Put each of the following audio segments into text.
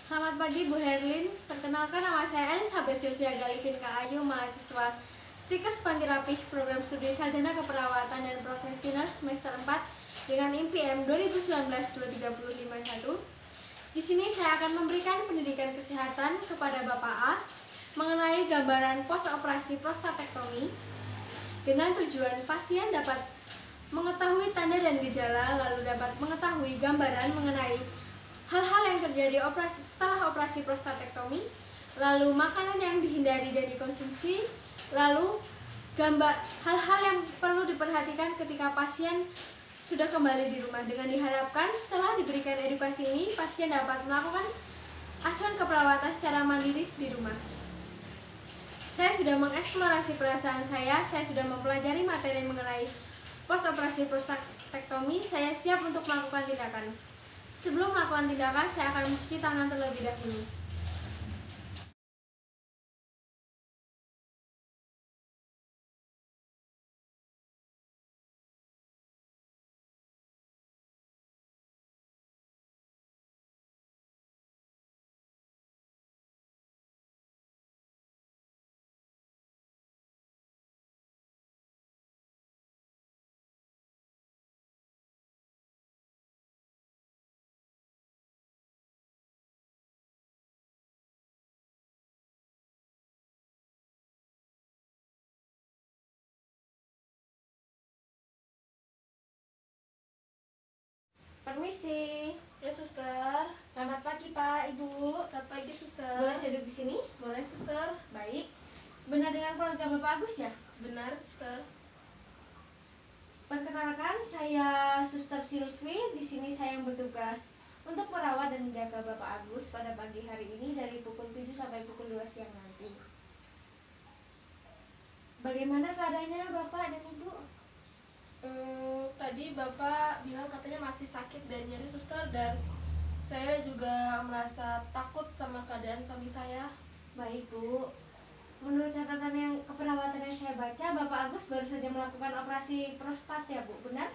Selamat pagi Bu Herlin, perkenalkan nama saya Elizabeth Sylvia Galivin Kaayu, mahasiswa Stikes Pantirapih Program Studi Sarjana Keperawatan dan Profesi Nurse semester 4 dengan IPM 2019-23051. Di sini saya akan memberikan pendidikan kesehatan kepada Bapak A mengenai gambaran pos operasi prostatektomi dengan tujuan pasien dapat mengetahui tanda dan gejala, lalu dapat mengetahui gambaran mengenai hal-hal yang terjadi setelah operasi prostatektomi, lalu makanan yang dihindari dan dikonsumsi, lalu hal-hal yang perlu diperhatikan ketika pasien sudah kembali di rumah. Dengan diharapkan setelah diberikan edukasi ini, pasien dapat melakukan asuhan keperawatan secara mandiri di rumah. Saya sudah mengeksplorasi perasaan saya sudah mempelajari materi mengenai pos operasi prostatektomi, saya siap untuk melakukan tindakan. Sebelum melakukan tindakan, saya akan mencuci tangan terlebih dahulu. Permisi. Ya, suster. Selamat pagi, Pak, Ibu. Selamat pagi, suster. Boleh saya duduk di sini? Boleh, suster. Baik. Benar dengan keluarga Bapak Agus ya? Benar, suster. Perkenalkan, saya Suster Silvi. Di sini saya yang bertugas untuk merawat dan menjaga Bapak Agus pada pagi hari ini dari pukul 7 sampai pukul 2 siang nanti. Bagaimana keadaannya Bapak dan Ibu? Tadi Bapak bilang katanya masih sakit dan nyeri, suster, dan saya juga merasa takut sama keadaan suami saya. Baik, Bu. Menurut catatan yang keperawatan yang saya baca, Bapak Agus baru saja melakukan operasi prostat ya, Bu, benar?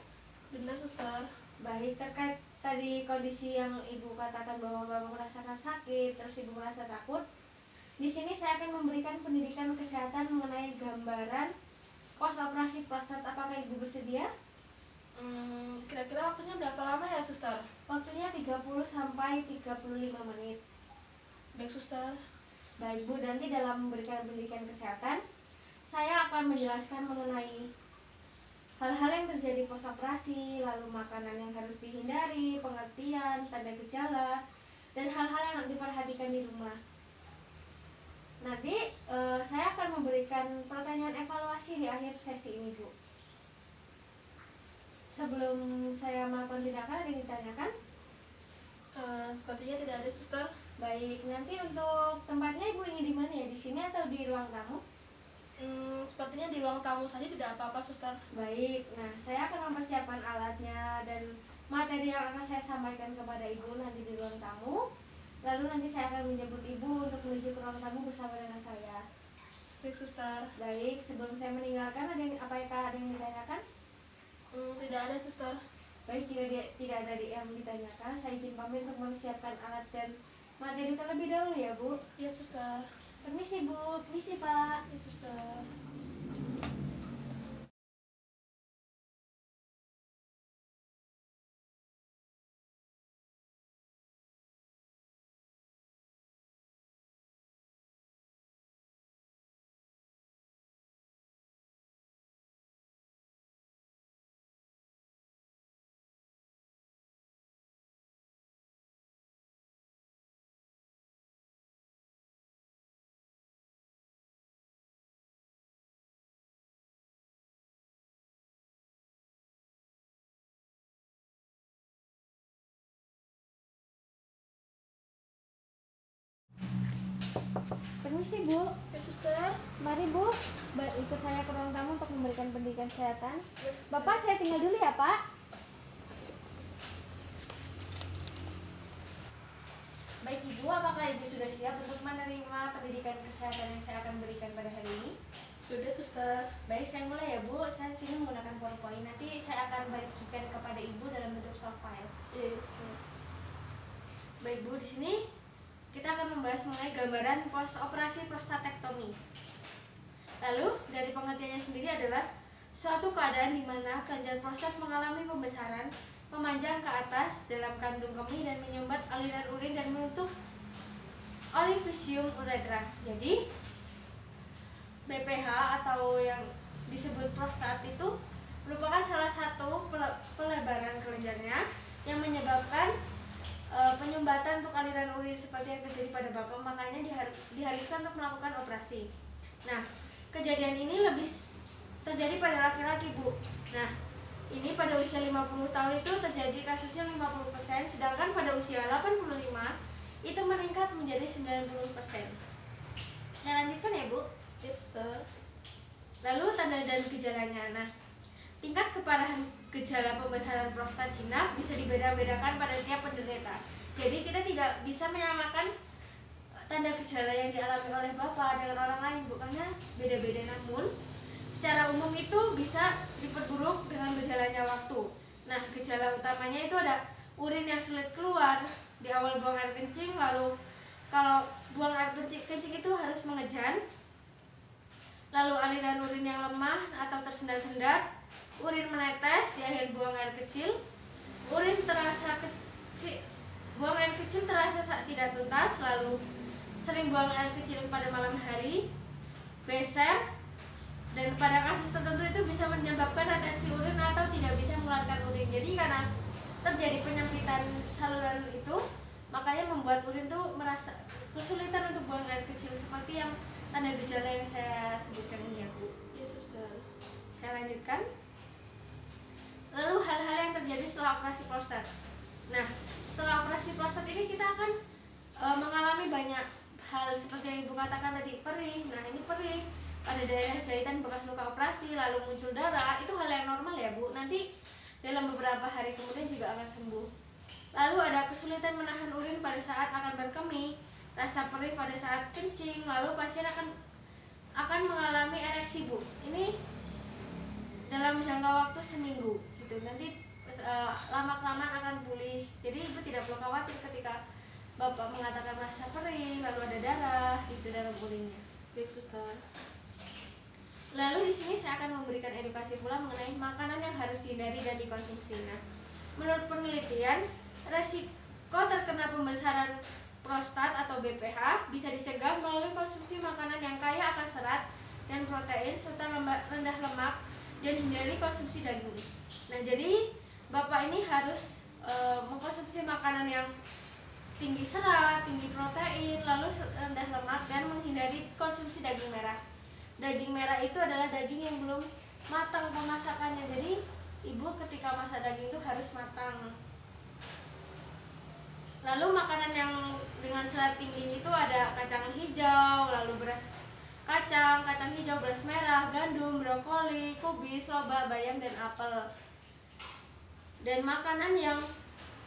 Benar, suster. Baik, terkait tadi kondisi yang Ibu katakan bahwa Bapak merasakan sakit, terus Ibu merasa takut. Di sini saya akan memberikan pendidikan kesehatan mengenai gambaran pos operasi prostat. Apakah Ibu bersedia? Kira-kira waktunya berapa lama ya, suster? Waktunya 30 sampai 35 menit. Baik, suster. Baik, Bu, nanti dalam memberikan pendidikan kesehatan, saya akan menjelaskan mengenai hal-hal yang terjadi pos operasi, lalu makanan yang harus dihindari, pengertian, tanda gejala, dan hal-hal yang harus diperhatikan di rumah. Nanti saya akan memberikan pertanyaan evaluasi di akhir sesi ini, Bu. Sebelum saya melakukan tindakan, ada yang ditanyakan? Sepertinya tidak ada, suster. Baik, nanti untuk tempatnya Ibu ingin di mana ya? Di sini atau di ruang tamu? Sepertinya di ruang tamu saja, tidak apa-apa, suster. Baik, nah saya akan mempersiapkan alatnya dan materi yang akan saya sampaikan kepada Ibu nanti di ruang tamu. Lalu nanti saya akan menjemput Ibu untuk menuju ke ruang tamu bersama dengan saya. Baik, suster. Baik, sebelum saya meninggalkan, apakah ada yang ditanyakan? Tidak ada, suster. Baik, jika tidak ada yang ditanyakan, saya izin pamit untuk mempersiapkan alat dan materi terlebih dahulu ya, Bu. Ya, suster. Permisi, Bu. Permisi, Pak. Ya, suster. Permisi, Bu. Ya, suster. Mari, Bu. Ikut saya ke ruang tamu untuk memberikan pendidikan kesehatan. Ya, suster. Bapak, saya tinggal dulu ya, Pak. Baik, Ibu. Apakah Ibu sudah siap untuk menerima pendidikan kesehatan yang saya akan berikan pada hari ini? Sudah, suster. Baik, saya mulai ya, Bu. Saya sini menggunakan PowerPoint. Nanti saya akan bagikan kepada Ibu dalam bentuk soft file. Ya, suster. Baik, Bu. Di sini kita akan membahas mengenai gambaran pos operasi prostatektomi. Lalu dari pengertiannya sendiri adalah suatu keadaan di mana kelenjar prostat mengalami pembesaran, memanjang ke atas dalam kandung kemih dan menyumbat aliran urin dan menutup orifisium uretra. Jadi BPH atau yang disebut prostat itu merupakan salah satu pelebaran kelenjarnya yang menyebabkan penyumbatan untuk aliran urin seperti yang terjadi pada bapak, makanya diharuskan untuk melakukan operasi. Nah, kejadian ini lebih terjadi pada laki-laki, Bu. Nah, ini pada usia 50 tahun itu terjadi kasusnya 50%, sedangkan pada usia 85 itu meningkat menjadi 90%. Saya lanjutkan ya, Bu. Ya, suster. Lalu tanda dan gejalanya. Nah, tingkat keparahan gejala pembesaran prostat jinak bisa dibeda-bedakan pada tiap penderita. Jadi kita tidak bisa menyamakan tanda gejala yang dialami oleh bapak dengan orang lain, Bu, karena beda-beda. Namun secara umum itu bisa diperburuk dengan berjalannya waktu. Nah, gejala utamanya itu ada urin yang sulit keluar di awal buang air kencing, lalu kalau buang air kencing itu harus mengejan, lalu aliran urin yang lemah atau tersendat-sendat, urin menetes di akhir buang air kecil, buang air kecil terasa saat tidak tuntas, lalu sering buang air kecil pada malam hari, beser, dan pada kasus tertentu itu bisa menyebabkan retensi urin atau tidak bisa mengeluarkan urin. Jadi karena terjadi penyempitan saluran itu, makanya membuat urin itu merasa kesulitan untuk buang air kecil, seperti yang tanda gejala yang saya sebutkan ini, ya, Bu. Ya, suster. Saya lanjutkan. Lalu hal-hal yang terjadi setelah operasi prostat. Nah, setelah operasi prostat ini kita akan mengalami banyak hal seperti yang Ibu katakan tadi, perih. Nah, ini perih pada daerah jahitan bekas luka operasi, lalu muncul darah. Itu hal yang normal ya, Bu. Nanti dalam beberapa hari kemudian juga akan sembuh. Lalu ada kesulitan menahan urin pada saat akan berkemih, rasa perih pada saat kencing, lalu pasien akan mengalami ereksi, Bu. Ini dalam jangka waktu seminggu gitu. Nanti lama-kelamaan akan pulih. Jadi Ibu tidak perlu khawatir ketika bapak mengatakan rasa perih lalu ada darah itu dalam urinnya. Baik, suster. Lalu di sini saya akan memberikan edukasi pula mengenai makanan yang harus dihindari dan dikonsumsi. Nah, menurut penelitian, resiko terkena pembesaran prostat atau BPH bisa dicegah melalui konsumsi makanan yang kaya akan serat dan protein serta rendah lemak dan hindari konsumsi daging. Nah, jadi bapak ini harus mengkonsumsi makanan yang tinggi serat, tinggi protein, lalu rendah lemak, dan menghindari konsumsi daging merah. Daging merah itu adalah daging yang belum matang pemasakannya. Jadi ibu ketika masak daging itu harus matang. Lalu makanan yang dengan serat tinggi itu ada kacang hijau, lalu beras kacang hijau, beras merah, gandum, brokoli, kubis, lobak, bayam, dan apel. Dan makanan yang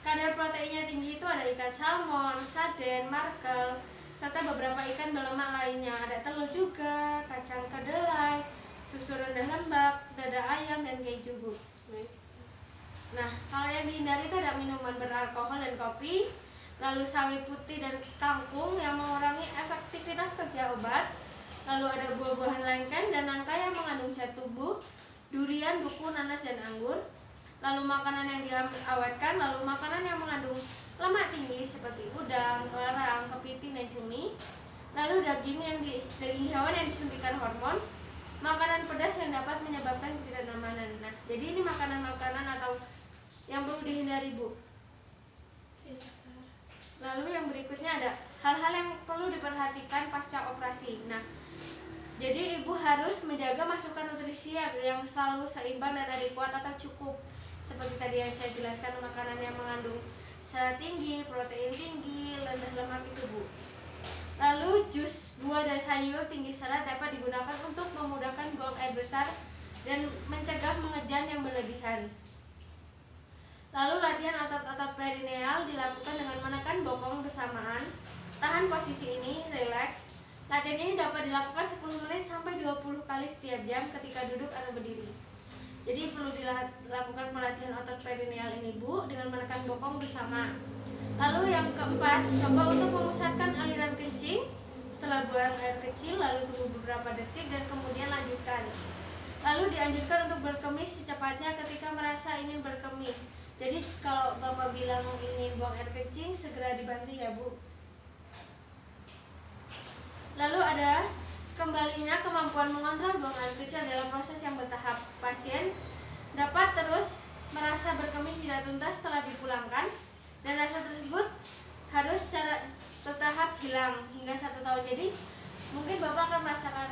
kadar proteinnya tinggi itu ada ikan salmon, sarden, markel, serta beberapa ikan berlemak lainnya. Ada telur juga, kacang kedelai, susu rendah lembab, dada ayam, dan keju, Bu. Nah, kalau yang dihindari itu ada minuman beralkohol dan kopi, lalu sawi putih dan kangkung yang mengurangi efektivitas kerja obat, lalu ada buah-buahan lengken dan nangka yang mengandung zat tubuh, durian, duku, nanas, dan anggur, lalu makanan yang diawetkan, lalu makanan yang mengandung lemak tinggi seperti udang, kelerang, kepiting, dan cumi, lalu daging hewan yang disuntikan hormon, makanan pedas yang dapat menyebabkan ketidaknyamanan. Nah, jadi ini makanan-makanan atau yang perlu dihindari, Bu. Yes, suster. Lalu yang berikutnya ada hal-hal yang perlu diperhatikan pasca operasi. Nah, jadi ibu harus menjaga masukan nutrisi yang selalu seimbang dan adekuat atau cukup. Seperti tadi yang saya jelaskan, makanan yang mengandung serat tinggi, protein tinggi, rendah lemak itu, Bu. Lalu jus buah dan sayur tinggi serat dapat digunakan untuk memudahkan buang air besar dan mencegah mengejan yang berlebihan. Lalu latihan otot-otot perineal dilakukan dengan menekan bokong bersamaan. Tahan posisi ini, relax. Latihan ini dapat dilakukan 10 menit sampai 20 kali setiap jam ketika duduk atau berdiri. Jadi perlu dilakukan pelatihan otot perineal ini, Bu, dengan menekan bokong bersama. Lalu yang keempat, coba untuk memusatkan aliran kencing. Setelah buang air kecil, lalu tunggu beberapa detik dan kemudian lanjutkan. Lalu dianjurkan untuk berkemih secepatnya ketika merasa ingin berkemih. Jadi kalau Bapak bilang ingin buang air kencing, segera dibantu ya Bu. Lalu ada kembalinya kemampuan mengontrol buang air kecil dalam proses yang bertahap. Pasien dapat terus merasa berkemih tidak tuntas setelah dipulangkan, dan rasa tersebut harus secara bertahap hilang hingga 1 tahun. Jadi mungkin Bapak akan merasakan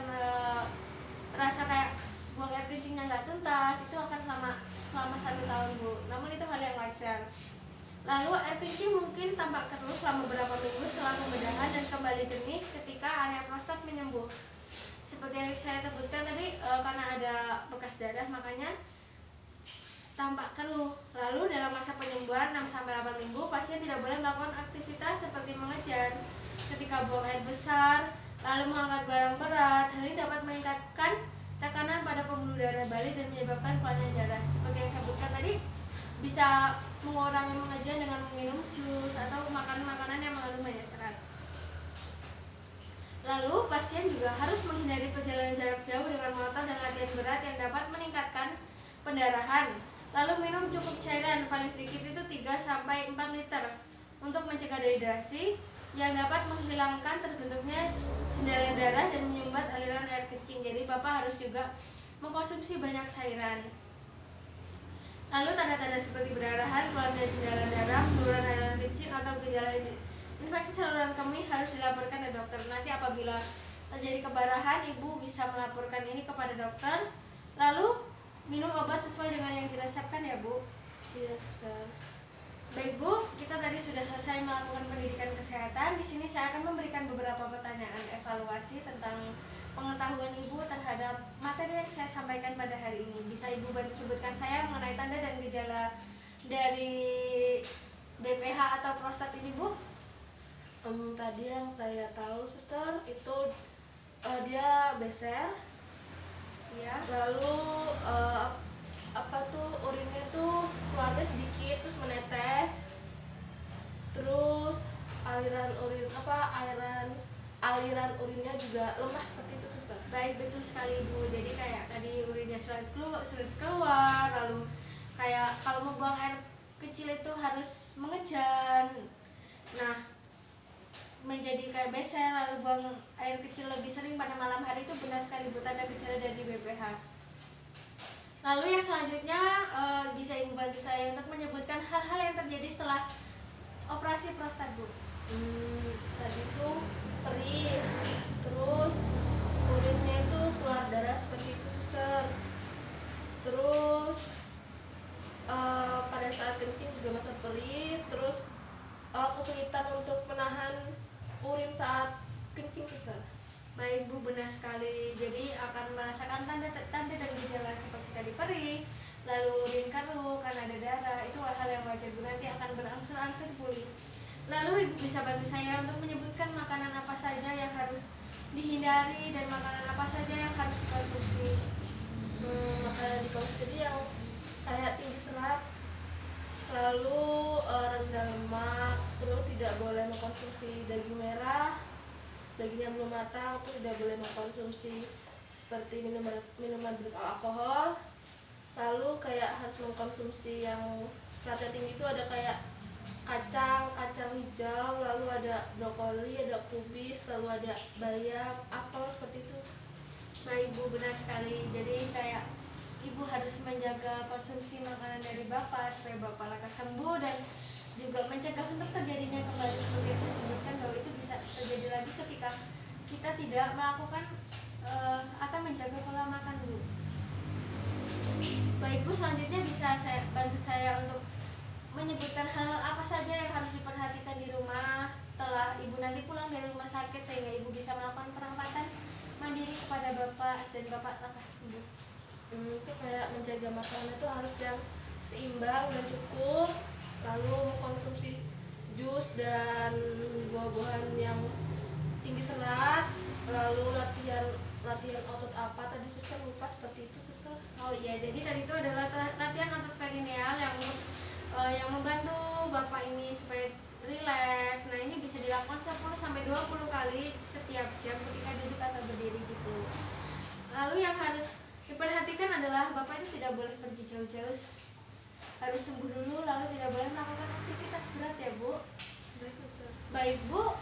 rasa kayak buang air kencingnya nggak tuntas, itu akan selama 1 tahun Bu. Namun itu hal yang wajar. Lalu air kencing mungkin tampak keruh selama beberapa minggu setelah pembedahan dan kembali jernih ketika area prostat menyembuh. Seperti yang saya sebutkan tadi, karena ada bekas darah makanya tampak keruh. Lalu dalam masa penyembuhan 6-8 minggu, pasien tidak boleh melakukan aktivitas seperti mengejar ketika buang air besar, lalu mengangkat barang berat. Hal ini dapat meningkatkan tekanan pada pembuluh darah balik dan menyebabkan keluarnya darah. Seperti yang saya sebutkan tadi, bisa mengurangi mengejar dengan meminum jus atau makan makanan yang mengandung banyak serat. Lalu pasien juga harus menghindari perjalanan jarak jauh dengan motor dan latihan berat yang dapat meningkatkan pendarahan. Lalu minum cukup cairan, paling sedikit itu 3-4 liter untuk mencegah dehidrasi yang dapat menghilangkan terbentuknya jendela darah dan menyumbat aliran air kencing. Jadi Bapak harus juga mengkonsumsi banyak cairan. Lalu tanda-tanda seperti perdarahan, keluarnya jendela darah, penurunan aliran kencing atau gejala infeksi saluran kemih harus dilaporkan ke dokter. Nanti apabila terjadi keparahan, ibu bisa melaporkan ini kepada dokter. Lalu minum obat sesuai dengan yang diresepkan ya Bu. Iya, suster. Baik Bu, kita tadi sudah selesai melakukan pendidikan kesehatan. Di sini saya akan memberikan beberapa pertanyaan evaluasi tentang pengetahuan Ibu terhadap materi yang saya sampaikan pada hari ini. Bisa Ibu bantu sebutkan saya mengenai tanda dan gejala dari BPH atau prostat ini Bu? Tadi yang saya tahu suster itu dia beser, Ya. lalu urinnya tuh keluarnya sedikit terus menetes, terus aliran urinnya juga lemah seperti itu suster. Baik, betul sekali Bu. Jadi kayak tadi urinnya sulit keluar, lalu kayak kalau mau buang air kecil itu harus mengejan. Nah, menjadi kayak beser, lalu buang air kecil lebih sering pada malam hari, itu benar sekali Bu, tanda gejala dari BPH. Lalu yang selanjutnya bisa Ibu bantu saya untuk menyebutkan hal-hal yang terjadi setelah operasi prostat Bu. Tadi tuh perih, terus urinnya itu keluar darah seperti itu suster. Terus pada saat kencing juga masa perih, terus kesulitan untuk menahan urin saat kencing suster. Baik Bu, benar sekali. Jadi akan merasakan tanda-tanda dan gejala seperti tadi perih, lalu urin keruh karena ada darah. Itu hal yang wajar Bu, nanti akan berangsur-angsur pulih. Lalu Ibu bisa bantu saya untuk menyebutkan makanan apa saja yang harus dihindari dan makanan apa saja yang harus dikonsumsi. Makanan dikonsumsi yang kayak tinggi serat, lalu rendah lemak, terus tidak boleh mengkonsumsi daging merah, daging yang belum matang, itu tidak boleh mengkonsumsi seperti minuman beralkohol. Lalu kayak harus mengkonsumsi yang seratnya tinggi itu ada kayak kacang hijau, lalu ada brokoli, ada kubis, lalu ada bayam, apel, seperti itu. Baik Bu, benar sekali. Jadi kayak Ibu harus menjaga konsumsi makanan dari Bapak supaya Bapak lekas sembuh dan juga mencegah untuk terjadinya kembali seperti yang saya sebutkan, bahwa itu bisa terjadi lagi ketika kita tidak melakukan atau menjaga pola makan Bu. Baik Bu, selanjutnya bisa bantu saya untuk menyebutkan hal-hal apa saja yang harus diperhatikan di rumah setelah Ibu nanti pulang dari rumah sakit, sehingga Ibu bisa melakukan perawatan mandiri kepada Bapak dan Bapak lekas sembuh. Itu kayak menjaga makanan itu harus yang seimbang dan cukup, lalu mengkonsumsi jus dan buah-buahan yang tinggi serat, lalu latihan otot apa tadi suster, lupa seperti itu suster. Oh iya, jadi tadi itu adalah latihan otot perineal yang membantu Bapak ini supaya relax. Nah, ini bisa dilakukan 10-20 kali setiap jam ketika duduk atau berdiri gitu. Lalu yang harus diperhatikan adalah Bapak itu tidak boleh pergi jauh-jauh, harus sembuh dulu, lalu tidak boleh melakukan aktivitas berat ya Bu. Baik Bu,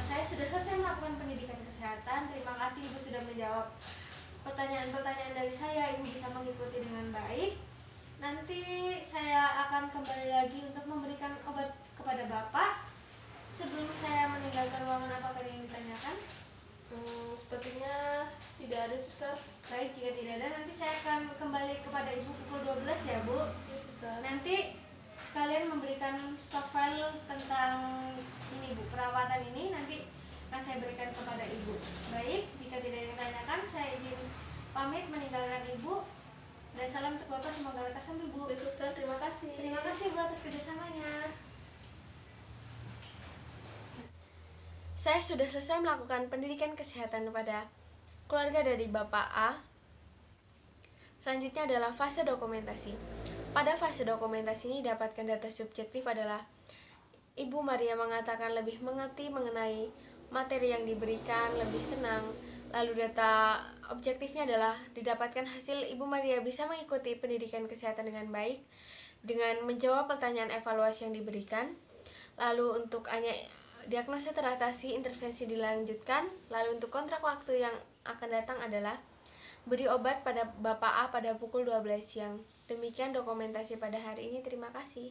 saya sudah selesai melakukan pendidikan kesehatan. Terima kasih Ibu sudah menjawab pertanyaan-pertanyaan dari saya. Ibu bisa mengikuti dengan baik. Nanti saya akan kembali lagi untuk memberikan obat kepada Bapak. Sebelum saya meninggalkan ruangan, apakah ada yang ditanyakan? Sepertinya tidak ada, Suster. Baik, jika tidak ada, nanti saya akan kembali kepada Ibu pukul 12 ya Bu. Ya, Suster. Nanti sekalian memberikan soft file tentang ini Bu, perawatan ini nanti akan saya berikan kepada Ibu. Baik, jika tidak ada yang ditanyakan, saya izin pamit meninggalkan Ibu. Dan salam untuk Bapak, semoga lekas sembuh Bu. Baik, Suster, terima kasih. Terima kasih Bu atas kerjasamanya. Saya sudah selesai melakukan pendidikan kesehatan kepada keluarga dari Bapak A. Selanjutnya adalah fase dokumentasi. Pada fase dokumentasi ini dapatkan data subjektif adalah Ibu Maria mengatakan lebih mengerti mengenai materi yang diberikan, lebih tenang. Lalu data objektifnya adalah didapatkan hasil Ibu Maria bisa mengikuti pendidikan kesehatan dengan baik dengan menjawab pertanyaan evaluasi yang diberikan. Lalu untuk diagnosa teratasi, intervensi dilanjutkan. Lalu untuk kontrak waktu yang akan datang adalah beri obat pada Bapak A pada pukul 12 siang. Demikian dokumentasi pada hari ini. Terima kasih.